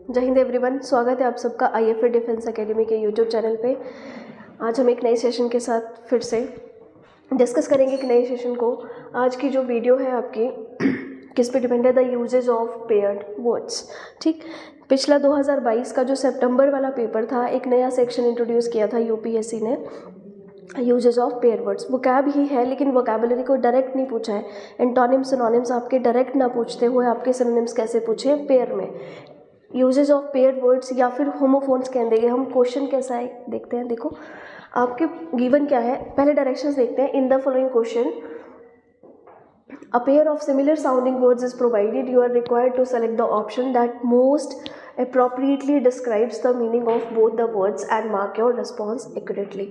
जय हिंद एवरीवन, स्वागत है आप सबका IFA डिफेंस एकेडमी के यूट्यूब चैनल पे। आज हम एक नए सेशन के साथ फिर से डिस्कस करेंगे एक नए सेशन को। आज की जो वीडियो है आपकी किस पे डिपेंड है, the usage of paired words. ठीक, पिछला 2022 का जो सितंबर वाला पेपर था, एक नया सेक्शन इंट्रोड्यूस किया था यूपीएससी ने, uses of pair words. Vocab ही है लेकिन वोकैबुलरी को डायरेक्ट नहीं पूछा है। एंटोनिम सिनोनिम्स आपके डायरेक्ट ना पूछते हुए आपके सिनोनिम्स कैसे पूछे पेयर में। यूजेज ऑफ पेयर वर्ड्स या फिर होमोफोन्स कह देंगे हम। क्वेश्चन कैसा है देखते हैं। देखो आपके गिवन क्या है, पहले डायरेक्शंस देखते हैं। In the following question a pair of similar sounding words is provided. You are required to select the option that most appropriately describes the meaning of both the words and mark your response accurately.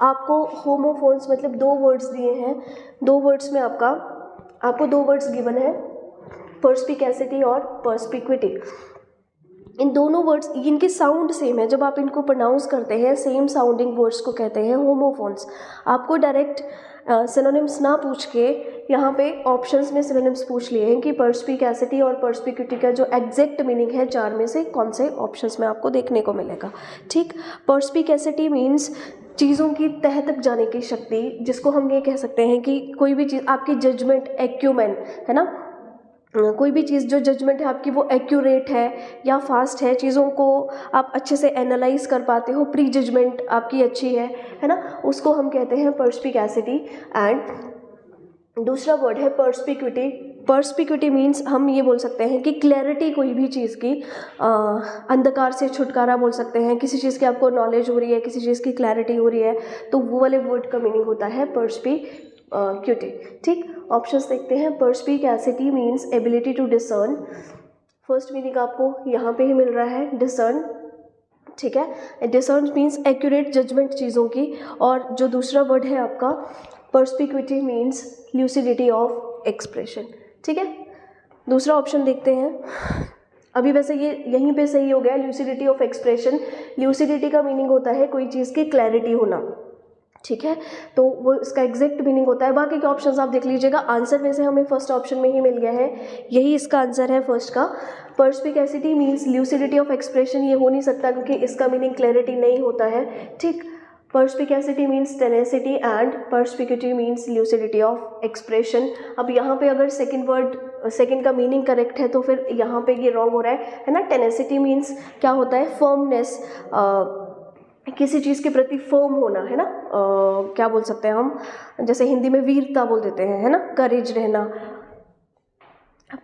आपको homophones मतलब दो words दिए हैं, दो words में आपको दो words given है, perspicacity और perspicuity। इन दोनों वर्ड्स, इनके साउंड सेम है, जब आप इनको प्रोनाउंस करते हैं सेम साउंडिंग वर्ड्स को कहते हैं होमोफोन्स। आपको डायरेक्ट सिनोनिम्स ना पूछ के यहाँ पे ऑप्शंस में सिनोनिम्स पूछ लिए हैं कि पर्स्पिकैसिटी और पर्स्पिक्यूटी का जो एग्जैक्ट मीनिंग है चार में से कौन से ऑप्शंस में आपको देखने को मिलेगा। ठीक, पर्स्पिकैसिटी मीन्स चीज़ों की तह तक जाने की शक्ति, जिसको हम ये कह सकते हैं कि कोई भी चीज़ आपकी जजमेंट एक्यूमेन है ना, कोई भी चीज़ जो जजमेंट है आपकी वो एक्यूरेट है या फास्ट है, चीज़ों को आप अच्छे से एनालाइज कर पाते हो, प्री जजमेंट आपकी अच्छी है ना, उसको हम कहते हैं पर्स्पिकैसिटी। एंड दूसरा वर्ड है पर्स्पिक्यूटी। पर्स्पिक्यूटी मीन्स हम ये बोल सकते हैं कि क्लैरिटी कोई भी चीज़ की, अंधकार से छुटकारा बोल सकते हैं। किसी चीज़ की आपको नॉलेज हो रही है, किसी चीज़ की क्लैरिटी हो रही है, तो वो वाले वर्ड का मीनिंग होता है पर्स्पिक्यूटी। ठीक, ऑप्शंस देखते हैं। Perspicacity means ability to discern. First meaning आपको यहाँ पे ही मिल रहा है, डिसर्न। ठीक है, डिसर्न मीन्स एक्यूरेट जजमेंट चीज़ों की। और जो दूसरा वर्ड है आपका पर्स्पिक्यूटी मीन्स ल्यूसिडिटी ऑफ एक्सप्रेशन। ठीक है, दूसरा ऑप्शन देखते हैं। अभी वैसे ये यहीं पे सही हो गया, ल्यूसिडिटी ऑफ एक्सप्रेशन। ल्यूसिडिटी का मीनिंग होता है कोई चीज़ की क्लैरिटी होना। ठीक है, तो वो इसका एग्जैक्ट मीनिंग होता है। बाकी के ऑप्शंस आप देख लीजिएगा। आंसर वैसे हमें फर्स्ट ऑप्शन में ही मिल गया है, यही इसका आंसर है फर्स्ट का। पर्स्पिकैसिटी मीन्स ल्यूसिडिटी ऑफ एक्सप्रेशन, ये हो नहीं सकता क्योंकि इसका मीनिंग क्लैरिटी नहीं होता है। ठीक, perspicacity means tenacity and perspicuity means lucidity of expression. अब यहाँ पे अगर सेकंड का मीनिंग करेक्ट है तो फिर यहाँ पे ये रॉन्ग हो रहा है ना। टेनेसिटी मीन्स क्या होता है, फर्मनेस, किसी चीज़ के प्रति फर्म होना है ना। क्या बोल सकते हैं हम, जैसे हिंदी में वीरता बोल देते हैं है ना, करेज रहना।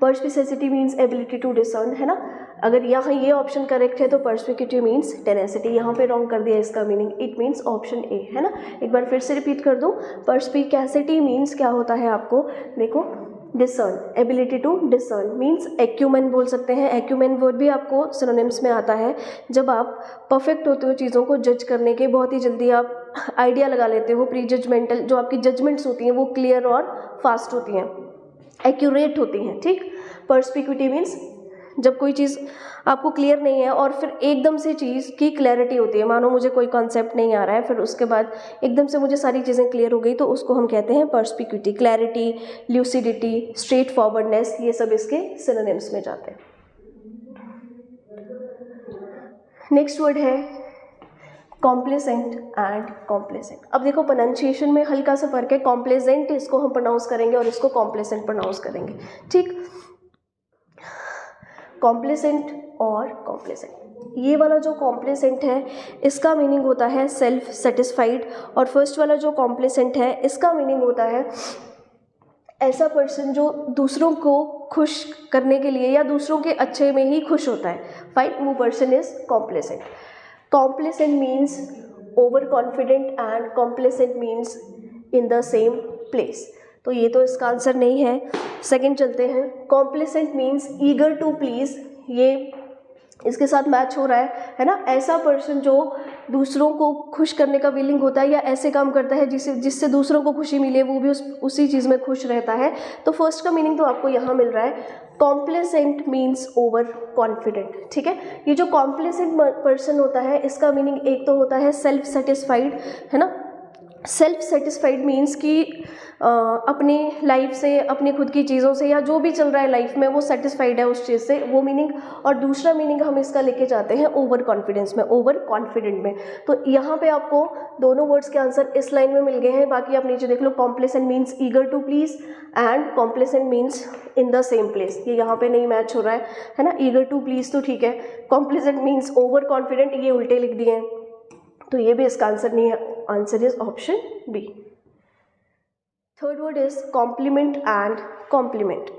पर्स्पिकैसिटी मीन्स एबिलिटी टू डिसर्न है ना। अगर यहाँ ये ऑप्शन करेक्ट है तो पर्स्पिक्यूटी मीन्स टेनेसिटी, यहाँ पे रॉन्ग कर दिया इसका meaning, it means option A है ना। एक बार फिर से रिपीट कर दूँ। पर्स्पिकैसिटी मीन्स क्या होता है आपको देखो, discern, ability to discern means acumen बोल सकते हैं। एक्यूमेन वर्ड भी आपको सिनोनिम्स में आता है। जब आप परफेक्ट होते हो चीज़ों को जज करने के, बहुत ही जल्दी आप आइडिया लगा लेते हो, प्री जजमेंटल जो आपकी जजमेंट्स होती हैं वो क्लियर और फास्ट होती हैं, एक्यूरेट होती हैं। ठीक, पर्स्पिक्यूटी मीन्स जब कोई चीज़ आपको क्लियर नहीं है और फिर एकदम से चीज़ की क्लैरिटी होती है। मानो मुझे कोई कॉन्सेप्ट नहीं आ रहा है, फिर उसके बाद एकदम से मुझे सारी चीज़ें क्लियर हो गई, तो उसको हम कहते हैं पर्स्पिक्यूटी। क्लैरिटी, ल्यूसिडिटी, स्ट्रेट फॉरवर्डनेस, ये सब इसके सिनोनिम्स में जाते हैं। नेक्स्ट वर्ड है कॉम्प्लेसेंट एंड कॉम्प्लेसेंट। अब देखो प्रोनाउंसिएशन में हल्का सा फर्क है। कॉम्प्लेसेंट इसको हम प्रोनाउंस करेंगे और इसको कॉम्प्लेसेंट प्रोनाउंस करेंगे। ठीक, कॉम्प्लेसेंट और कॉम्प्लेसेंट, ये वाला जो कॉम्प्लेसेंट है इसका मीनिंग होता है सेल्फ सेटिस्फाइड, और फर्स्ट वाला जो कॉम्प्लेसेंट है इसका मीनिंग होता है ऐसा पर्सन जो दूसरों को खुश करने के लिए या दूसरों के अच्छे में ही खुश होता है। फाइन, वो person is complacent. Complacent means over confident and complacent means in the same place, तो ये तो इसका आंसर नहीं है। सेकंड चलते हैं। Complacent means eager to please, ये इसके साथ मैच हो रहा है ना। ऐसा पर्सन जो दूसरों को खुश करने का विलिंग होता है या ऐसे काम करता है जिससे दूसरों को खुशी मिले, वो भी उसी चीज़ में खुश रहता है। तो फर्स्ट का मीनिंग तो आपको यहाँ मिल रहा है। Complacent means over confident. ठीक है, ये जो कॉम्प्लेसेंट पर्सन होता है इसका मीनिंग एक तो होता है सेल्फ सेटिस्फाइड है ना, सेल्फ सेटिस्फाइड मीन्स कि अपनी लाइफ से, अपनी खुद की चीज़ों से, या जो भी चल रहा है लाइफ में वो सेटिस्फाइड है उस चीज़ से, वो मीनिंग। और दूसरा मीनिंग हम इसका लेके जाते हैं ओवर कॉन्फिडेंस में, ओवर कॉन्फिडेंट में। तो यहाँ पे आपको दोनों वर्ड्स के आंसर इस लाइन में मिल गए हैं। बाकी आप नीचे देख लो, complacent means eager to please and complacent means in the same place. ये यहाँ पे नहीं मैच हो रहा है ना। ईगर टू प्लीज तो ठीक है, कॉम्प्लेसेंट मीन्स ओवर कॉन्फिडेंट, ये उल्टे लिख दिए हैं, तो ये भी इसका आंसर नहीं है। Answer is option B. Third word is complement and compliment.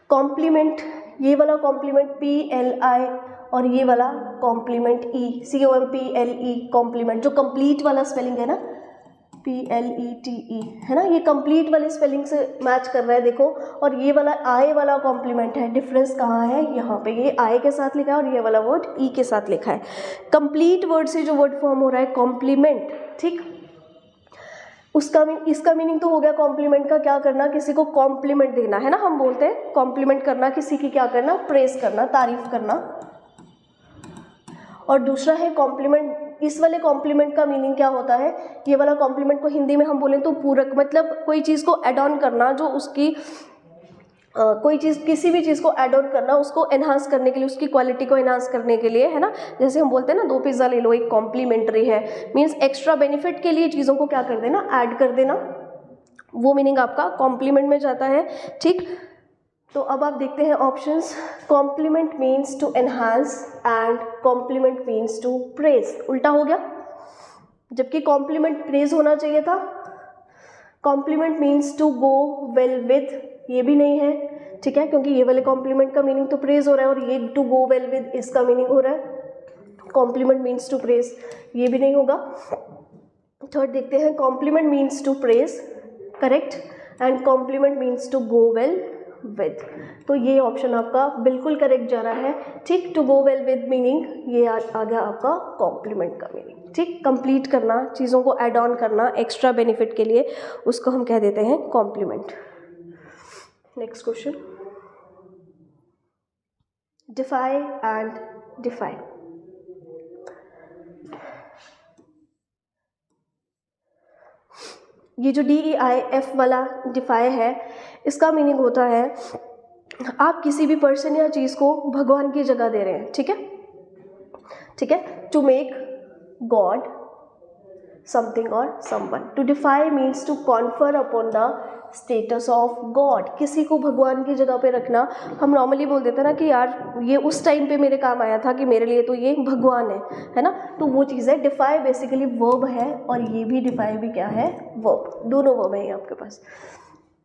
Compliment, ये वाला कॉम्प्लीमेंट PLI और ये वाला कॉम्प्लीमेंट COMPLE, कॉम्प्लीमेंट। जो कंप्लीट वाला स्पेलिंग है ना, PLETE है ना, ये कंप्लीट वाले स्पेलिंग से मैच कर रहा है देखो। और ये वाला I वाला कॉम्प्लीमेंट है। डिफरेंस कहाँ है, यहाँ पे ये I के साथ लिखा है और ये वाला वर्ड E के साथ लिखा है। कंप्लीट वर्ड से जो वर्ड फॉर्म हो रहा है कॉम्प्लीमेंट, ठीक, इसका मीनिंग तो हो गया कॉम्प्लीमेंट का क्या करना, किसी को कॉम्प्लीमेंट देना है ना। हम बोलते हैं कॉम्प्लीमेंट करना, किसी की क्या करना, प्रेस करना, तारीफ करना। और दूसरा है कॉम्प्लीमेंट। इस वाले कॉम्प्लीमेंट का मीनिंग क्या होता है, ये वाला कॉम्प्लीमेंट को हिंदी में हम बोलें तो पूरक, मतलब कोई चीज़ को एड ऑन करना, जो उसकी कोई चीज़, किसी भी चीज़ को ऐड ऑन करना, उसको एनहांस करने के लिए, उसकी क्वालिटी को एनहांस करने के लिए, है ना। जैसे हम बोलते हैं ना, 2 पिज़्ज़ा ले लो, एक कॉम्प्लीमेंट्री है, मीन्स एक्स्ट्रा बेनिफिट के लिए चीज़ों को क्या कर देना, ऐड कर देना, वो मीनिंग आपका कॉम्प्लीमेंट में जाता है, ठीक। तो अब आप देखते हैं options. Complement means to enhance and complement means to praise. उल्टा हो गया, जबकि कॉम्प्लीमेंट प्रेज होना चाहिए था। Complement means to go well with, ये भी नहीं है, ठीक है, क्योंकि ये वाले कॉम्प्लीमेंट का मीनिंग तो प्रेज हो रहा है और ये टू गो वेल विद इसका मीनिंग हो रहा है कॉम्प्लीमेंट मीन्स टू प्रेज, ये भी नहीं होगा। थर्ड देखते हैं, compliment means to praise, correct, and complement means to go well with. तो ये ऑप्शन आपका बिल्कुल करेक्ट जा रहा है, ठीक। To go well with meaning ये आ गया आपका कॉम्प्लीमेंट का मीनिंग, ठीक। कंप्लीट करना, चीज़ों को ऐड ऑन करना एक्स्ट्रा बेनिफिट के लिए, उसको हम कह देते हैं complement. Next question, deify and defy. ये जो DEIF वाला डिफाई है, इसका मीनिंग होता है आप किसी भी पर्सन या चीज़ को भगवान की जगह दे रहे हैं, ठीक है, ठीक है। टू मेक गॉड समथिंग और someone. To DeFi means to confer upon the status of god, किसी को भगवान की जगह पे रखना। हम नॉर्मली बोल देते हैं ना कि यार ये उस टाइम पे मेरे काम आया था कि मेरे लिए तो ये भगवान है ना, तो वो चीज़ है। डिफाई बेसिकली वर्ब है और ये भी डिफाई भी क्या है, वर्ब, दोनों वर्ब है आपके पास।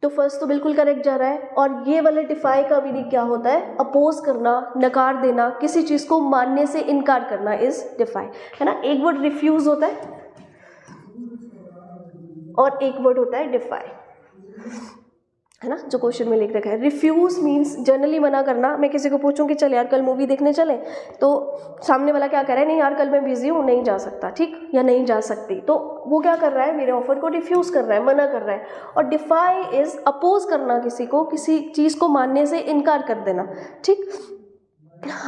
तो फर्स्ट तो बिल्कुल करेक्ट जा रहा है। और ये वाले डिफाई का मीनिंग क्या होता है, अपोज करना, नकार देना, किसी चीज़ को मानने से इनकार करना इज डिफाई, है ना। एक वर्ड रिफ्यूज होता है और एक वर्ड होता है डिफाई, है ना, जो क्वेश्चन में लिख रखा है। रिफ्यूज मीन्स जनरली मना करना। मैं किसी को पूछूं कि चल यार कल मूवी देखने चले, तो सामने वाला क्या कह रहा है, नहीं यार कल मैं बिजी हूँ, नहीं जा सकता, ठीक, या नहीं जा सकती, तो वो क्या कर रहा है, मेरे ऑफर को रिफ्यूज कर रहा है, मना कर रहा है। और डिफाई इज अपोज करना, किसी को, किसी चीज़ को मानने से इनकार कर देना, ठीक।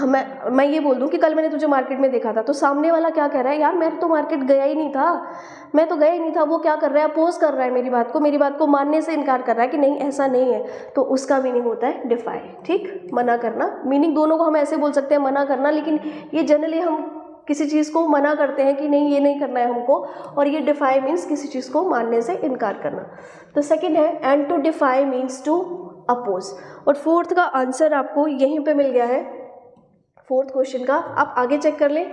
मैं ये बोल दूं कि कल मैंने तुझे मार्केट में देखा था, तो सामने वाला क्या कह रहा है, यार मैं तो मार्केट गया ही नहीं था, मैं तो गया ही नहीं था। वो क्या कर रहा है, अपोज कर रहा है मेरी बात को मानने से इनकार कर रहा है कि नहीं ऐसा नहीं है, तो उसका मीनिंग होता है डिफाई, ठीक, मना करना। मीनिंग दोनों को हम ऐसे बोल सकते हैं, मना करना, लेकिन ये जनरली हम किसी चीज़ को मना करते हैं कि नहीं ये नहीं करना है हमको, और ये डिफाई मीन्स किसी चीज़ को मानने से इनकार करना। तो सेकेंड है, and to DeFi means to oppose. और फोर्थ का आंसर आपको यहीं पे मिल गया है, फोर्थ क्वेश्चन का। आप आगे चेक कर लें,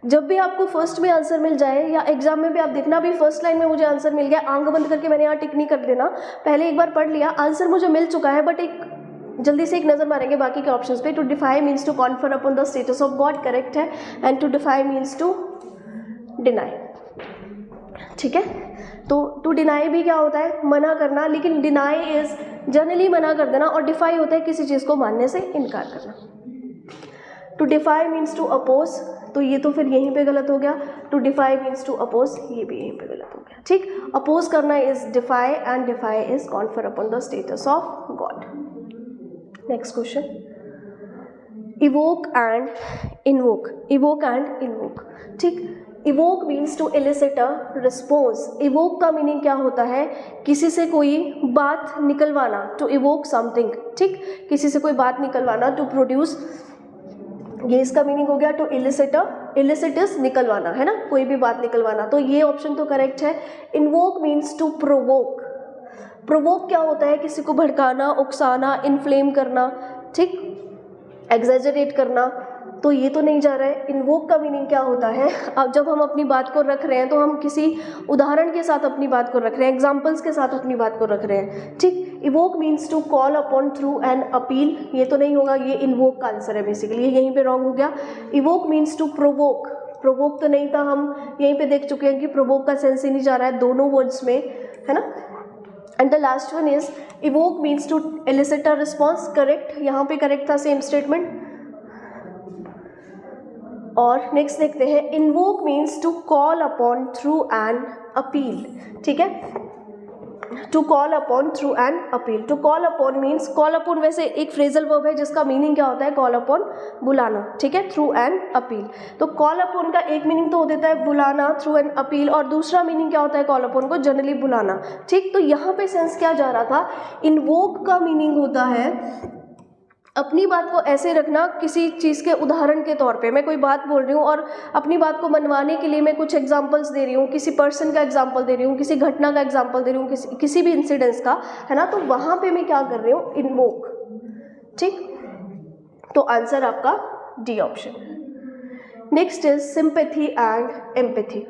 जब भी आपको फर्स्ट में आंसर मिल जाए या एग्जाम में भी आप देखना भी फर्स्ट लाइन में मुझे आंसर मिल गया, आंख बंद करके मैंने यहाँ टिक नहीं कर देना, पहले एक बार पढ़ लिया, आंसर मुझे मिल चुका है, बट एक जल्दी से एक नज़र मारेंगे बाकी के ऑप्शंस पे। To DeFi means to confer upon the status of god, correct है, and to DeFi means to deny, ठीक है। तो टू डिनाई भी क्या होता है, मना करना, लेकिन डिनाई इज जनरली मना कर देना, और डिफाई होता है किसी चीज़ को मानने से इनकार करना। To DeFi means to oppose, तो ये तो फिर यहीं पे गलत हो गया। To DeFi means to oppose, ये भी यहीं पे गलत हो गया, ठीक। अपोज करना is defy and defy is confer upon the status of God. Next question, evoke and invoke, evoke and invoke, ठीक। Evoke means to elicit a response. Evoke का मीनिंग क्या होता है? किसी से कोई बात निकलवाना, टू इवोक समथिंग, ठीक, किसी से कोई बात निकलवाना, टू प्रोड्यूस, ये इसका मीनिंग हो गया। टू एलिसिट, एलिसिट इज निकलवाना, है ना, कोई भी बात निकलवाना, तो ये ऑप्शन तो करेक्ट है। Invoke means to provoke. Provoke क्या होता है? किसी को भड़काना, उकसाना, इन्फ्लेम करना, ठीक, एग्जैजरेट करना, तो ये तो नहीं जा रहा है। इन्वोक का मीनिंग क्या होता है? अब जब हम अपनी बात को रख रहे हैं तो हम किसी उदाहरण के साथ अपनी बात को रख रहे हैं, एग्जाम्पल्स के साथ अपनी बात को रख रहे हैं, ठीक। Evoke means to call upon through an appeal, ये तो नहीं होगा, ये इन्वोक का आंसर है बेसिकली, यहीं पे रॉन्ग हो गया। Evoke means to provoke, provoke तो नहीं था, हम यहीं पे देख चुके हैं कि प्रोवोक का सेंस ही नहीं जा रहा है दोनों वर्ड्स में, है ना। And the last one is evoke means to elicit a response, correct, यहाँ पे करेक्ट था सेम स्टेटमेंट। और नेक्स्ट देखते हैं, invoke means to call upon through an appeal, ठीक है, to call upon through an appeal. To call upon means, call upon वैसे एक फ्रेजल वर्ब है जिसका मीनिंग क्या होता है? कॉल अपॉन, बुलाना, ठीक है, थ्रू एन अपील। तो कॉल अपॉन का एक मीनिंग तो हो देता है बुलाना, थ्रू एन अपील, और दूसरा मीनिंग क्या होता है कॉल अपॉन को? जनरली बुलाना, ठीक। तो यहाँ पे सेंस क्या जा रहा था? इन्वोक का मीनिंग होता है अपनी बात को ऐसे रखना, किसी चीज़ के उदाहरण के तौर पे मैं कोई बात बोल रही हूँ और अपनी बात को मनवाने के लिए मैं कुछ एग्जांपल्स दे रही हूँ, किसी पर्सन का एग्जांपल दे रही हूँ, किसी घटना का एग्जांपल दे रही हूँ, किसी भी इंसिडेंट्स का, है ना, तो वहाँ पे मैं क्या कर रही हूँ? इन्वोक, ठीक। तो आंसर आपका D option. Next is sympathy and empathy.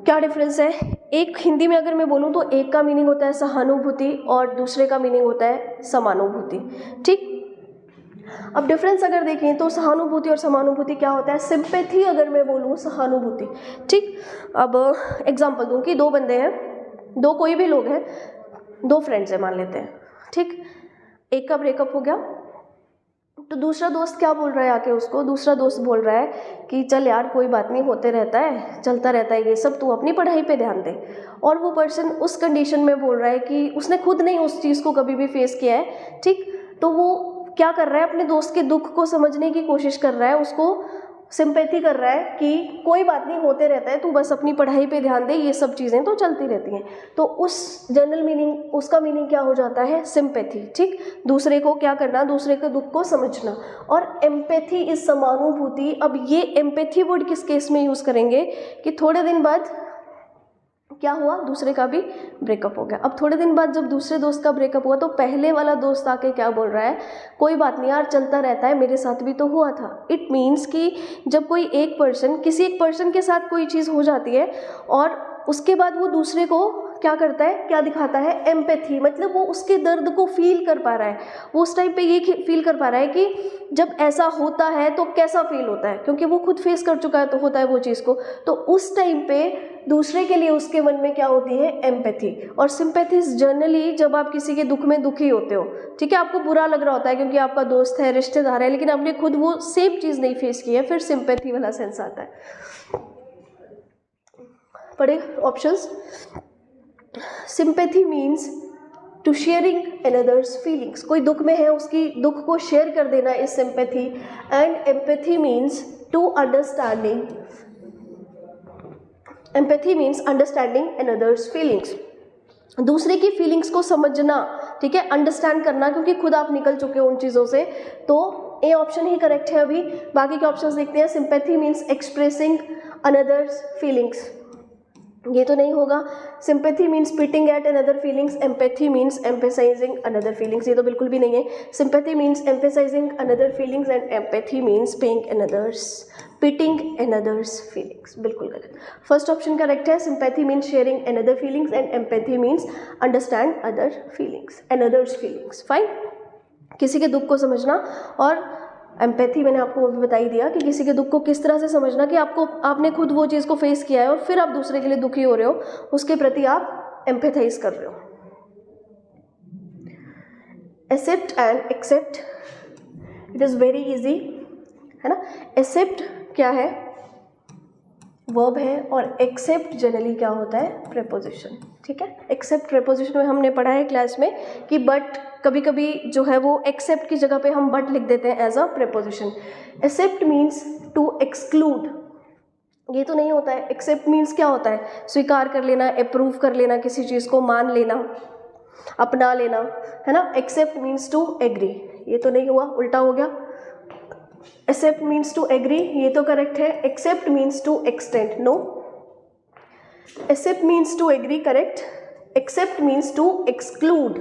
क्या डिफरेंस है? एक हिंदी में अगर मैं बोलूँ तो एक का मीनिंग होता है सहानुभूति और दूसरे का मीनिंग होता है समानुभूति, ठीक। अब डिफरेंस अगर देखें तो सहानुभूति और समानुभूति क्या होता है? सिंपैथी अगर मैं बोलूँ सहानुभूति, ठीक। अब एग्जांपल दूँ कि दो बंदे हैं, दो कोई भी लोग हैं, दो फ्रेंड्स हैं मान लेते हैं, ठीक। एक का ब्रेकअप हो गया, तो दूसरा दोस्त क्या बोल रहा है आके उसको? दूसरा दोस्त बोल रहा है कि चल यार कोई बात नहीं, होते रहता है, चलता रहता है ये सब, तू अपनी पढ़ाई पे ध्यान दे। और वो पर्सन उस कंडीशन में बोल रहा है कि उसने खुद नहीं उस चीज़ को कभी भी फेस किया है, ठीक। तो वो क्या कर रहा है? अपने दोस्त के दुख को समझने की कोशिश कर रहा है, उसको सिंपैथी कर रहा है कि कोई बात नहीं, होते रहता है, तू बस अपनी पढ़ाई पे ध्यान दे, ये सब चीज़ें तो चलती रहती हैं। तो उस जनरल मीनिंग, उसका मीनिंग क्या हो जाता है? सिंपैथी, ठीक। दूसरे को क्या करना? दूसरे के दुख को समझना। और एम्पैथी इज समानुभूति। अब ये एम्पैथी वर्ड किस केस में यूज़ करेंगे? कि थोड़े दिन बाद क्या हुआ? दूसरे का भी ब्रेकअप हो गया। अब थोड़े दिन बाद जब दूसरे दोस्त का ब्रेकअप हुआ तो पहले वाला दोस्त आके क्या बोल रहा है? कोई बात नहीं यार, चलता रहता है, मेरे साथ भी तो हुआ था। इट मीन्स कि जब कोई एक पर्सन, किसी एक पर्सन के साथ कोई चीज़ हो जाती है और उसके बाद वो दूसरे को क्या करता है, क्या दिखाता है? एम्पैथी, मतलब वो उसके दर्द को फील कर पा रहा है। वो उस टाइम पे ये फील कर पा रहा है कि जब ऐसा होता है तो कैसा फील होता है, क्योंकि वो खुद फेस कर चुका है तो होता है वो चीज़ को। तो उस टाइम पे दूसरे के लिए उसके मन में क्या होती है? एम्पैथी। और सिंपैथी जनरली जब आप किसी के दुख में दुखी होते हो, ठीक है, आपको बुरा लग रहा होता है क्योंकि आपका दोस्त है, रिश्तेदार है, लेकिन आपने खुद वो सेम चीज़ नहीं फेस की है, फिर सिंपैथी वाला सेंस आता है। पढ़े options. Sympathy means to sharing another's feelings, कोई दुख में है उसकी दुख को शेयर कर देना is sympathy. And empathy means to understanding, empathy means understanding another's feelings, दूसरे की फीलिंग्स को समझना, ठीक है, अंडरस्टैंड करना, क्योंकि खुद आप निकल चुके हो उन चीज़ों से। तो ए ऑप्शन ही करेक्ट है। अभी बाकी के ऑप्शंस देखते हैं। Sympathy means expressing another's feelings, ये तो नहीं होगा। Sympathy means pitting at another feelings, empathy means emphasizing another feelings, ये तो बिल्कुल भी नहीं है। Sympathy means emphasizing another feelings and empathy means paying another's, pitting another's feelings, बिल्कुल गलत। फर्स्ट ऑप्शन करेक्ट है। Sympathy means sharing another feelings and empathy means understand other feelings, another's feelings. Fine, किसी के दुख को समझना। और एम्पैथी मैंने आपको वो भी बता ही दिया कि किसी के दुख को किस तरह से समझना कि आपने खुद वो चीज़ को फेस किया है और फिर आप दूसरे के लिए दुखी हो रहे हो, उसके प्रति आप एम्पैथाइज कर रहे हो। Accept and except, it is very easy, है ना। एक्सेप्ट क्या है? वर्ब है, और एक्सेप्ट जनरली क्या होता है? प्रेपोजिशन, ठीक है। एक्सेप्ट प्रेपोजिशन में हमने पढ़ा है क्लास में कि बट, कभी कभी जो है वो एक्सेप्ट की जगह पे हम बट लिख देते हैं as a preposition. Except means to exclude, ये तो नहीं होता है। एक्सेप्ट मीन्स क्या होता है? स्वीकार कर लेना, अप्रूव कर लेना, किसी चीज़ को मान लेना, अपना लेना, है ना। एक्सेप्ट मीन्स टू एग्री, ये तो नहीं हुआ, उल्टा हो गया। एक्सेप्ट मीन्स टू एग्री, ये तो करेक्ट है। Accept means to extend, no. Accept means to agree, correct. Except means to exclude,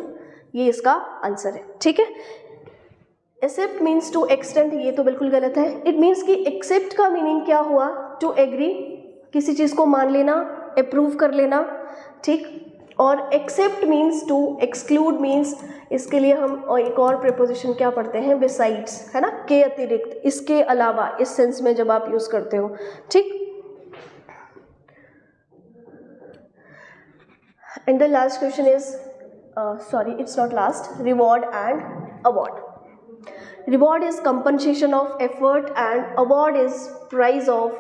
ये इसका आंसर है, ठीक है। एक्सेप्ट मीन्स टू एक्सटेंड, ये तो बिल्कुल गलत है। इट मीन्स कि एक्सेप्ट का मीनिंग क्या हुआ? टू एग्री, किसी चीज़ को मान लेना, अप्रूव कर लेना, ठीक। और except means to exclude means, इसके लिए हम एक और प्रीपोजिशन क्या पढ़ते हैं? बिसाइड्स, है ना, के अतिरिक्त, इसके अलावा, इस सेंस में जब आप यूज़ करते हो, ठीक। And the last question is, sorry, it's not last, reward and award. Reward is compensation of effort and award is prize of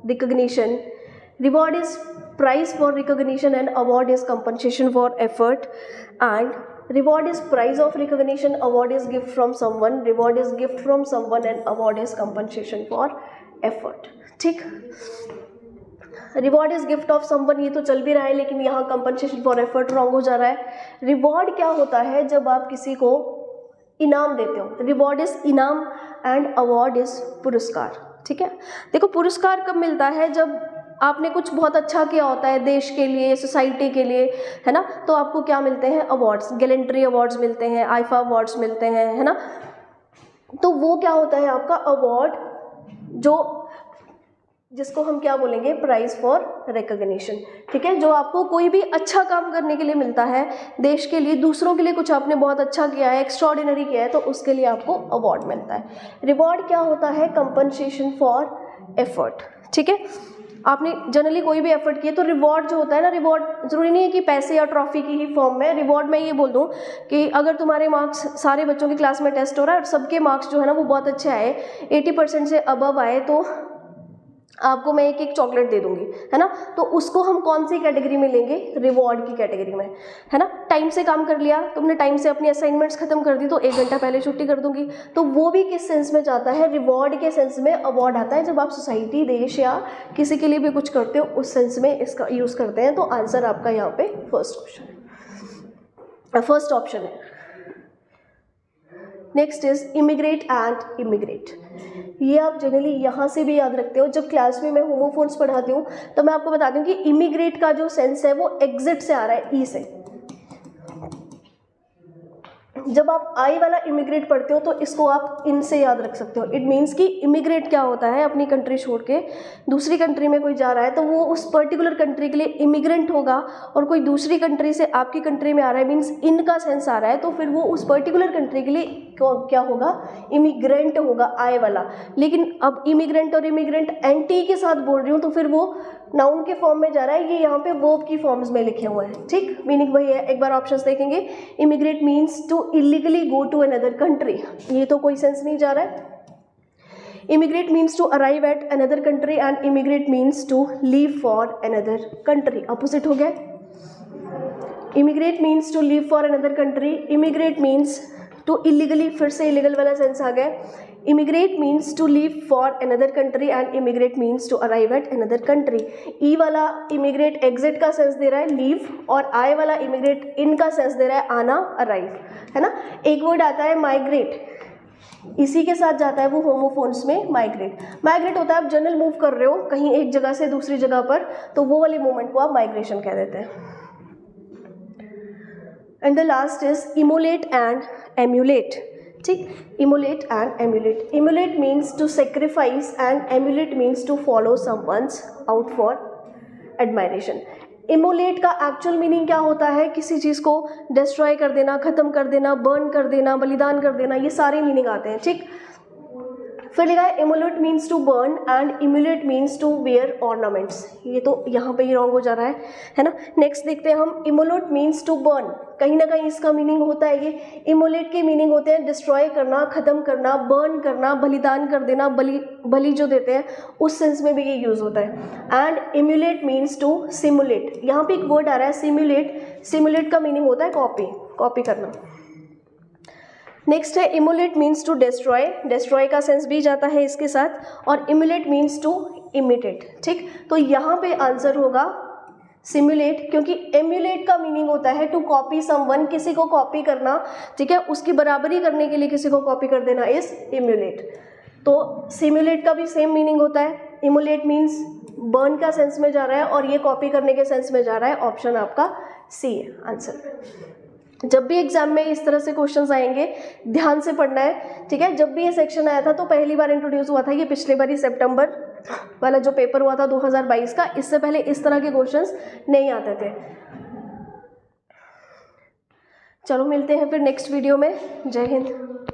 recognition. Reward is prize for recognition and award is compensation for effort. And reward is prize of recognition, award is gift from someone, reward is gift from someone and award is compensation for effort, ठीक। Reward is gift of someone, ये तो चल भी रहा है, लेकिन यहाँ compensation for effort wrong हो जा रहा है। रिवॉर्ड क्या होता है? जब आप किसी को इनाम देते हो, रिवॉर्ड इज इनाम एंड अवार्ड इज पुरस्कार, ठीक है। देखो, पुरस्कार कब मिलता है? जब आपने कुछ बहुत अच्छा किया होता है देश के लिए, सोसाइटी के लिए, है ना, तो आपको क्या मिलते हैं? अवार्ड्स, गैलेंट्री अवार्ड्स मिलते हैं, आईफा अवार्ड्स मिलते हैं, है ना। तो वो क्या होता है आपका अवार्ड, जो जिसको हम क्या बोलेंगे? प्राइज फॉर रिकॉग्निशन, ठीक है। जो आपको कोई भी अच्छा काम करने के लिए मिलता है, देश के लिए, दूसरों के लिए कुछ आपने बहुत अच्छा किया है, एक्स्ट्रॉर्डिनरी किया है, तो उसके लिए आपको अवार्ड मिलता है। रिवॉर्ड क्या होता है? कंपनसेशन फॉर एफर्ट, ठीक है। आपने जनरली कोई भी एफर्ट किया तो रिवॉर्ड जो होता है ना, रिवॉर्ड जरूरी नहीं है कि पैसे या ट्रॉफी की ही फॉर्म में। रिवॉर्ड मैं ये बोल दूं कि अगर तुम्हारे मार्क्स, सारे बच्चों की क्लास में टेस्ट हो रहा है और सबके मार्क्स जो है ना वो बहुत अच्छे आए, 80% से अबव आए, तो आपको मैं एक चॉकलेट दे दूंगी, है ना। तो उसको हम कौन सी कैटेगरी में लेंगे? रिवॉर्ड की कैटेगरी में, है ना। टाइम से काम कर लिया तुमने, टाइम से अपनी असाइनमेंट्स खत्म कर दी, तो 1 घंटा पहले छुट्टी कर दूंगी, तो वो भी किस सेंस में जाता है? रिवॉर्ड के सेंस में अवार्ड आता है। जब आप सोसाइटी, देश या किसी के लिए भी कुछ करते हो, उस सेंस में इसका यूज़ करते हैं। तो आंसर आपका यहाँ पे फर्स्ट क्वेश्चन है, फर्स्ट ऑप्शन है। Next is immigrate and immigrate. ये आप जनरली यहाँ से भी याद रखते हो। जब क्लास में मैं होमोफोन्स पढ़ाती हूँ तो मैं आपको बताती हूँ कि इमिग्रेट का जो सेंस है वो एग्जिट से आ रहा है, ई से। जब आप आई वाला इमिग्रेट पढ़ते हो तो इसको आप इन से याद रख सकते हो। इट मीन्स कि इमिग्रेट क्या होता है? अपनी कंट्री छोड़ के दूसरी कंट्री में कोई जा रहा है तो वो उस पर्टिकुलर कंट्री के लिए इमिग्रेंट होगा, और कोई दूसरी कंट्री से आपकी कंट्री में आ रहा है, मीन्स इन का सेंस आ रहा है, तो फिर वो उस पर्टिकुलर कंट्री के लिए क्या होगा? इमिग्रेंट होगा, आए वाला। लेकिन अब इमिग्रेंट और इमिग्रेंट एंटी के साथ बोल रही हूँ तो फिर वो नाउन के फॉर्म में जा रहा है, ये यहाँ पे वर्ब की फॉर्म्स में लिखे हुए हैं, ठीक। मीनिंग वही है। एक बार ऑप्शंस देखेंगे। Immigrate means to illegally go to another country, ये तो कोई सेंस नहीं जा रहा है। Immigrate means to arrive at another country and immigrate means to leave for another country, opposite हो गया। Emigrate means to leave for another country, immigrate means to illegally, फिर से इलीगल वाला सेंस आ गया। Emigrate means to leave for another country and immigrate means to arrive at another country. ई वाला immigrate exit का सेंस दे रहा है, लीव, और आई वाला इमिग्रेट इन का सेंस दे रहा है, आना, अराइव, है ना। एक वर्ड आता है माइग्रेट, इसी के साथ जाता है वो होमोफोन्स में। माइग्रेट, माइग्रेट होता है आप जनरल मूव कर रहे हो कहीं एक जगह से दूसरी जगह पर, तो वो वाले मूवमेंट को आप माइग्रेशन कह देते हैं। And the last is immolate and emulate, ठीक। Immolate and emulate. Immolate means to sacrifice and emulate means to follow someone out for admiration. Immolate का एक्चुअल मीनिंग क्या होता है? किसी चीज़ को डिस्ट्रॉय कर देना, ख़त्म कर देना, बर्न कर देना, बलिदान कर देना, ये सारे मीनिंग आते हैं, ठीक। फिर लिखा है immolate means to burn and emulate means to wear ornaments, ये तो यहाँ पे ही रॉन्ग हो जा रहा है ना। नेक्स्ट देखते हैं हम। इमोलेट मीन्स टू बर्न, कहीं ना कहीं इसका मीनिंग होता है ये। इमोलेट के मीनिंग होते हैं डिस्ट्रॉय करना, ख़त्म करना, बर्न करना, बलिदान कर देना, बलि जो देते हैं उस सेंस में भी ये यूज़ होता है। And emulate means to simulate, यहाँ पे एक वर्ड आ रहा है सिमुलेट। सिमुलेट का मीनिंग होता है कॉपी करना। नेक्स्ट है emulate means to destroy, destroy का सेंस भी जाता है इसके साथ। और इमुलेट मीन्स टू इमिटेट, ठीक। तो यहाँ पे आंसर होगा सिमुलेट, क्योंकि एम्यूलेट का मीनिंग होता है टू कॉपी समवन, किसी को कॉपी करना, ठीक है, उसकी बराबरी करने के लिए किसी को कॉपी कर देना इज इम्यूलेट। तो सिमुलेट का भी सेम मीनिंग होता है, इमुलेट मीन्स बर्न का सेंस में जा रहा है और ये कॉपी करने के सेंस में जा रहा है। ऑप्शन आपका सी है आंसर। जब भी एग्जाम में इस तरह से क्वेश्चंस आएंगे ध्यान से पढ़ना है, ठीक है। जब भी ये सेक्शन आया था तो पहली बार इंट्रोड्यूस हुआ था, ये पिछले बार ही सितंबर वाला जो पेपर हुआ था 2022 का, इससे पहले इस तरह के क्वेश्चंस नहीं आते थे। चलो मिलते हैं फिर नेक्स्ट वीडियो में। जय हिंद।